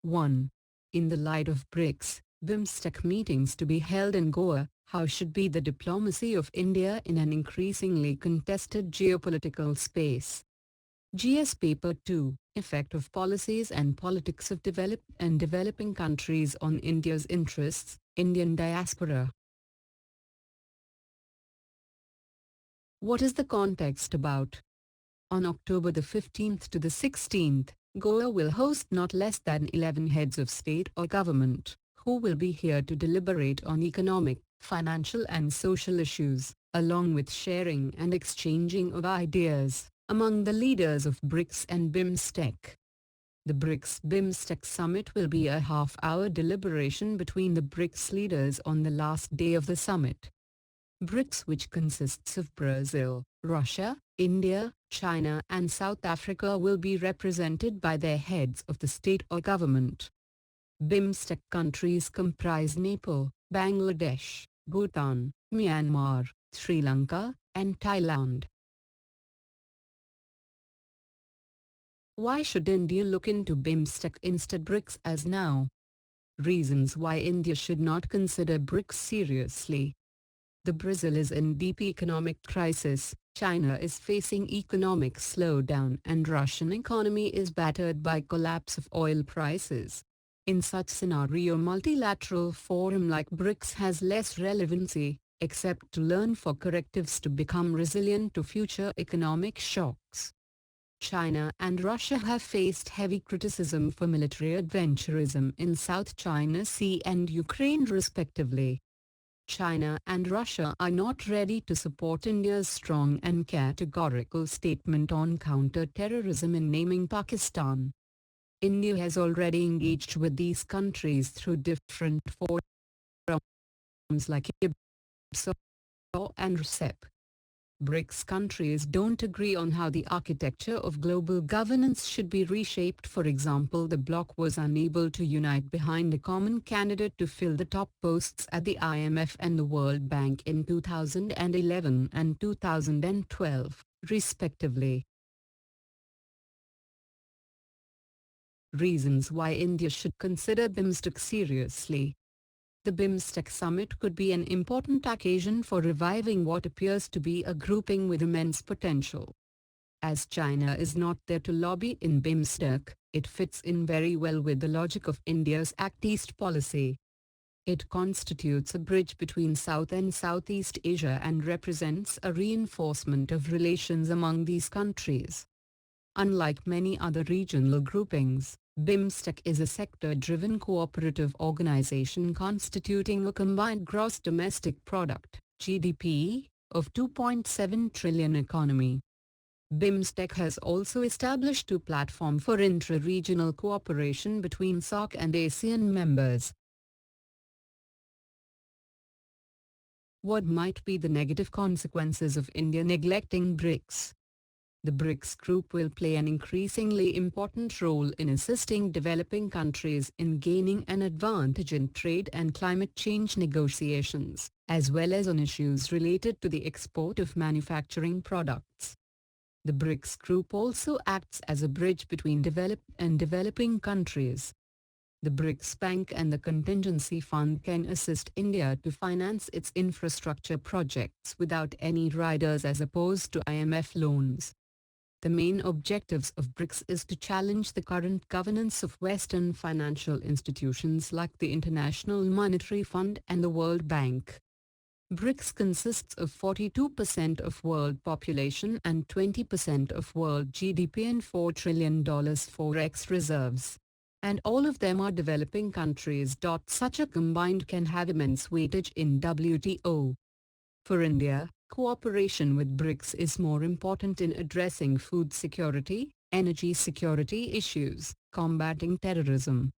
1. In the light of BRICS, BIMSTEC meetings to be held in Goa, how should be the diplomacy of India in an increasingly contested geopolitical space? GS Paper 2, Effect of Policies and Politics of Developed and Developing Countries on India's Interests, Indian Diaspora. What is the context about? On October the 15th to the 16th, Goa will host not less than 11 heads of state or government, who will be here to deliberate on economic, financial and social issues, along with sharing and exchanging of ideas among the leaders of BRICS and BIMSTEC. The BRICS-BIMSTEC summit will be a half-hour deliberation between the BRICS leaders on the last day of the summit. BRICS, which consists of Brazil, Russia, India, China and South Africa, will be represented by their heads of the state or government. BIMSTEC countries comprise Nepal, Bangladesh, Bhutan, Myanmar, Sri Lanka, and Thailand. Why should India look into BIMSTEC instead BRICS as now? Reasons why India should not consider BRICS seriously. The Brazil is in deep economic crisis, China is facing economic slowdown and Russian economy is battered by collapse of oil prices. In such scenario, multilateral forum like BRICS has less relevancy, except to learn for correctives to become resilient to future economic shocks. China and Russia have faced heavy criticism for military adventurism in South China Sea and Ukraine respectively. China and Russia are not ready to support India's strong and categorical statement on counter-terrorism in naming Pakistan. India has already engaged with these countries through different forums like UPSC and RCEP. BRICS countries don't agree on how the architecture of global governance should be reshaped. For example, the bloc was unable to unite behind a common candidate to fill the top posts at the IMF and the World Bank in 2011 and 2012, respectively. Reasons why India should consider BIMSTEC seriously. The BIMSTEC summit could be an important occasion for reviving what appears to be a grouping with immense potential. As China is not there to lobby in BIMSTEC, it fits in very well with the logic of India's Act East policy. It constitutes a bridge between South and Southeast Asia and represents a reinforcement of relations among these countries. Unlike many other regional groupings, BIMSTEC is a sector-driven cooperative organization constituting a combined gross domestic product (GDP) of 2.7 trillion economy. BIMSTEC has also established a platform for intra-regional cooperation between SAARC and ASEAN members. What might be the negative consequences of India neglecting BRICS? The BRICS group will play an increasingly important role in assisting developing countries in gaining an advantage in trade and climate change negotiations, as well as on issues related to the export of manufacturing products. The BRICS group also acts as a bridge between developed and developing countries. The BRICS Bank and the Contingency Fund can assist India to finance its infrastructure projects without any riders as opposed to IMF loans. The main objectives of BRICS is to challenge the current governance of Western financial institutions like the International Monetary Fund and the World Bank. BRICS consists of 42% of world population and 20% of world GDP and $4 trillion forex reserves. And all of them are developing countries. Such a combined can have immense weightage in WTO. For India, cooperation with BRICS is more important in addressing food security, energy security issues, combating terrorism,